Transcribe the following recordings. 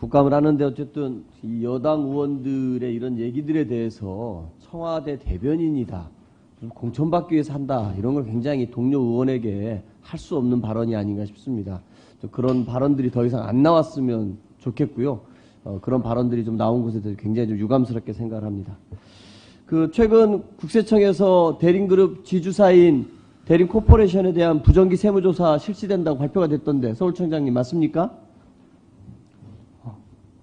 국감을 하는데 어쨌든 이 여당 의원들의 이런 얘기들에 대해서 청와대 대변인이다, 좀 공천받기 위해서 한다, 이런 걸 굉장히 동료 의원에게 할 수 없는 발언이 아닌가 싶습니다. 그런 발언들이 더 이상 안 나왔으면 좋겠고요. 그런 발언들이 좀 나온 것에 대해서 굉장히 좀 유감스럽게 생각을 합니다. 최근 국세청에서 대림그룹 지주사인 대림코퍼레이션에 대한 부정기 세무조사 실시된다고 발표가 됐던데 서울청장님 맞습니까?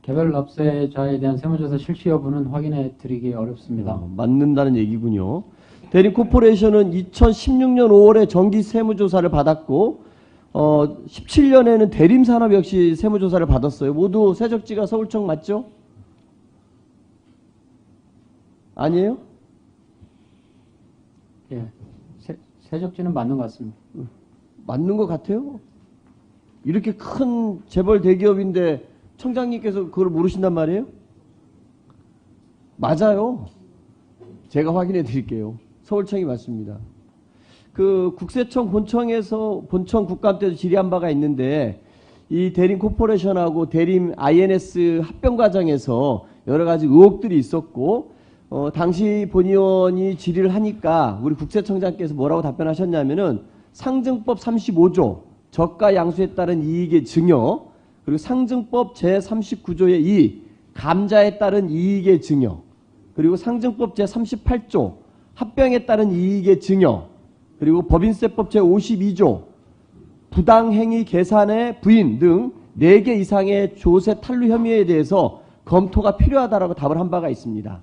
개별 납세자에 대한 세무조사 실시 여부는 확인해 드리기 어렵습니다. 맞는다는 얘기군요. 대림코퍼레이션은 2016년 5월에 정기 세무조사를 받았고 17년에는 대림산업 역시 세무조사를 받았어요. 모두 세적지가 서울청 맞죠? 아니에요? 예, 세적지는 맞는 것 같습니다. 맞는 것 같아요? 이렇게 큰 재벌 대기업인데 청장님께서 그걸 모르신단 말이에요? 맞아요. 제가 확인해 드릴게요. 서울청이 맞습니다. 국세청 본청에서 본청 국감 때도 질의한 바가 있는데 이 대림 코퍼레이션하고 대림 INS 합병 과정에서 여러 가지 의혹들이 있었고 당시 본의원이 질의를 하니까 우리 국세청장께서 뭐라고 답변하셨냐면은 상증법 35조 저가 양수에 따른 이익의 증여, 그리고 상증법 제39조의 2 감자에 따른 이익의 증여, 그리고 상증법 제38조 합병에 따른 이익의 증여, 그리고 법인세법 제52조 부당행위 계산의 부인 등 4개 이상의 조세 탈루 혐의에 대해서 검토가 필요하다라고 답을 한 바가 있습니다.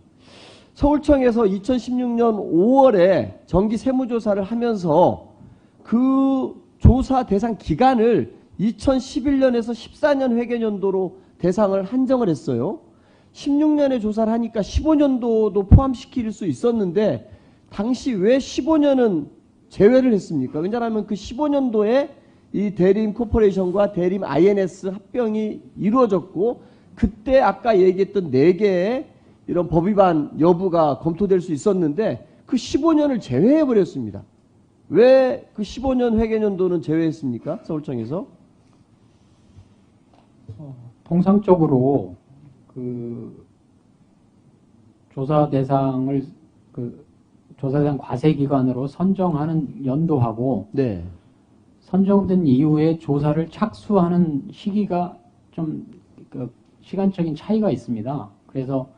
서울청에서 2016년 5월에 정기 세무조사를 하면서 그 조사 대상 기간을 2011년에서 14년 회계연도로 대상을 한정을 했어요. 16년에 조사를 하니까 15년도도 포함시킬 수 있었는데 당시 왜 15년은 제외를 했습니까? 왜냐하면 그 15년도에 이 대림 코퍼레이션과 대림 INS 합병이 이루어졌고 그때 아까 얘기했던 4개의 이런 법 위반 여부가 검토될 수 있었는데 그 15년을 제외해 버렸습니다. 왜 그 15년 회계연도는 제외했습니까? 서울청에서? 통상적으로 조사 대상 과세 기관으로 선정하는 연도하고 네. 선정된 이후에 조사를 착수하는 시기가 좀 시간적인 차이가 있습니다. 그래서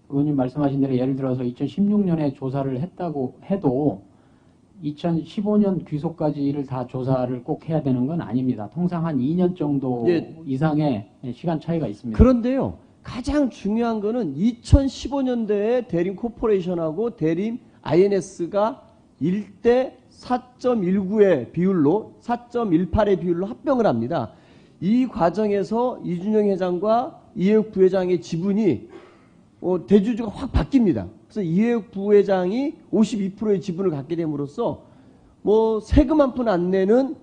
의원님 말씀하신 대로 예를 들어서 2016년에 조사를 했다고 해도 2015년 귀속까지를 다 조사를 꼭 해야 되는 건 아닙니다. 통상 한 2년 정도 이상의 시간 차이가 있습니다. 그런데요, 가장 중요한 거는 2015년도에 대림 코퍼레이션하고 대림 INS가 1대 4.19의 비율로 4.18의 비율로 합병을 합니다. 이 과정에서 이준영 회장과 이해욱 부회장의 지분이 대주주가 확 바뀝니다. 그래서 이해욱 부회장이 52%의 지분을 갖게 됨으로써 세금 한 푼 안 내는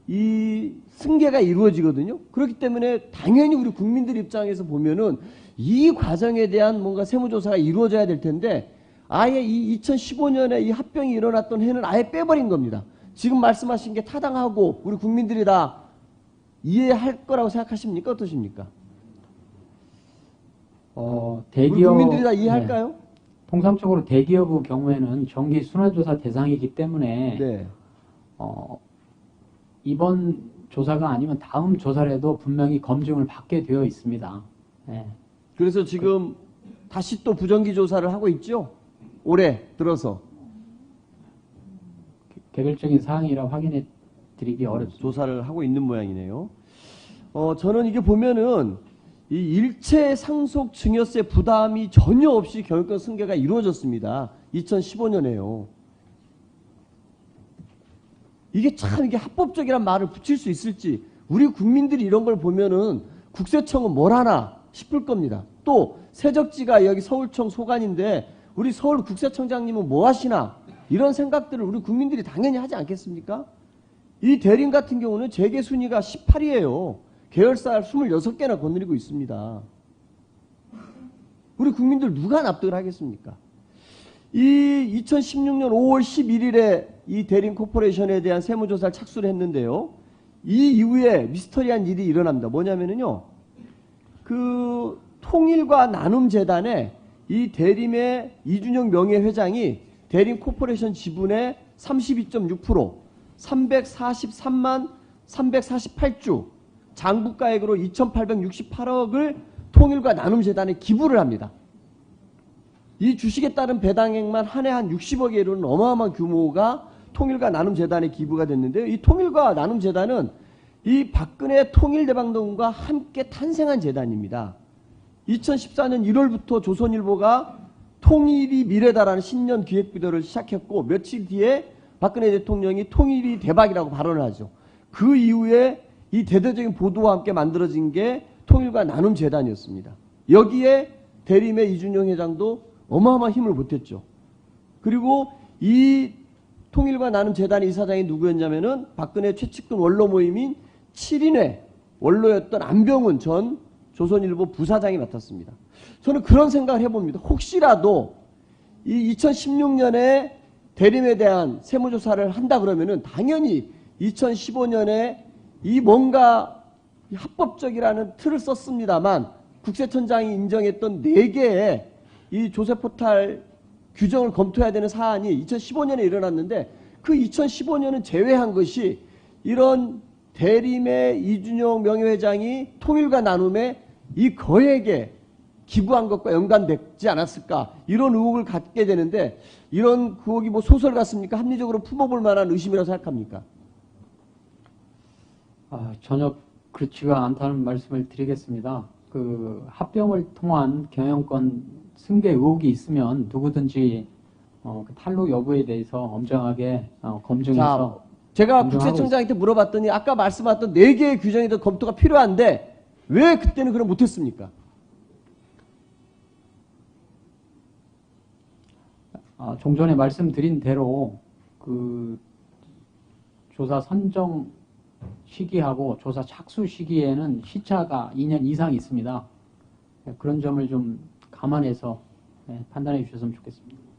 이 승계가 이루어지거든요. 그렇기 때문에 당연히 우리 국민들 입장에서 보면은 이 과정에 대한 뭔가 세무조사가 이루어져야 될 텐데 아예 이 2015년에 이 합병이 일어났던 해는 아예 빼버린 겁니다. 지금 말씀하신 게 타당하고 우리 국민들이 다 이해할 거라고 생각하십니까? 어떠십니까? 대기업, 우리 국민들이 다 이해할까요? 네. 통상적으로 대기업의 경우에는 정기 순환조사 대상이기 때문에 네. 이번 조사가 아니면 다음 조사라도 분명히 검증을 받게 되어 있습니다. 네. 그래서 지금 다시 또 부정기 조사를 하고 있죠? 올해 들어서. 개별적인 사항이라 확인해 드리기 어렵습니다. 조사를 하고 있는 모양이네요. 저는 이게 보면은 이 일체 상속 증여세 부담이 전혀 없이 경영권 승계가 이루어졌습니다. 2015년에요. 이게 참 이게 합법적이란 말을 붙일 수 있을지 우리 국민들이 이런 걸 보면은 국세청은 뭘 하나 싶을 겁니다. 또 세적지가 여기 서울청 소관인데 우리 서울 국세청장님은 뭐 하시나 이런 생각들을 우리 국민들이 당연히 하지 않겠습니까? 이 대림 같은 경우는 재계 순위가 18위예요. 계열사 26개나 거느리고 있습니다. 우리 국민들 누가 납득을 하겠습니까? 이 2016년 5월 11일에 이 대림 코퍼레이션에 대한 세무조사를 착수를 했는데요. 이 이후에 미스터리한 일이 일어납니다. 뭐냐면요. 그 통일과 나눔 재단에 이 대림의 이준영 명예회장이 대림 코퍼레이션 지분의 32.6%, 343만 348주 장부가액으로 2,868억을 통일과 나눔 재단에 기부를 합니다. 이 주식에 따른 배당액만 한 해 한 60억에 이르는 어마어마한 규모가 통일과 나눔 재단에 기부가 됐는데요. 이 통일과 나눔 재단은 이 박근혜 통일대방동과 함께 탄생한 재단입니다. 2014년 1월부터 조선일보가 통일이 미래다라는 신년 기획비대를 시작했고 며칠 뒤에 박근혜 대통령이 통일이 대박이라고 발언을 하죠. 그 이후에 이 대대적인 보도와 함께 만들어진 게 통일과 나눔 재단이었습니다. 여기에 대림의 이준영 회장도 어마어마한 힘을 보탰죠. 그리고 이 통일과 나눔 재단의 이사장이 누구였냐면은 박근혜 최측근 원로 모임인 7인회 원로였던 안병훈 전 조선일보 부사장이 맡았습니다. 저는 그런 생각을 해봅니다. 혹시라도 이 2016년에 대림에 대한 세무조사를 한다 그러면은 당연히 2015년에 이 뭔가 합법적이라는 틀을 썼습니다만 국세청장이 인정했던 4개의 이 조세 포탈 규정을 검토해야 되는 사안이 2015년에 일어났는데 그 2015년은 제외한 것이 이런 대림의 이준용 명예회장이 통일과 나눔에 이 거액에 기부한 것과 연관되지 않았을까 이런 의혹을 갖게 되는데 이런 의혹이 뭐 소설 같습니까? 합리적으로 품어볼 만한 의심이라고 생각합니까? 전혀 그렇지가 않다는 말씀을 드리겠습니다. 그 합병을 통한 경영권 승계 의혹이 있으면 누구든지 그 탄로 여부에 대해서 엄정하게 검증해서 제가 국세청장한테 물어봤더니 아까 말씀하셨던 4개의 규정에 대한 검토가 필요한데 왜 그때는 그럼 못했습니까? 종전에 말씀드린 대로 그 조사 선정 시기하고 조사 착수 시기에는 시차가 2년 이상 있습니다. 그런 점을 좀 감안해서 판단해 주셨으면 좋겠습니다.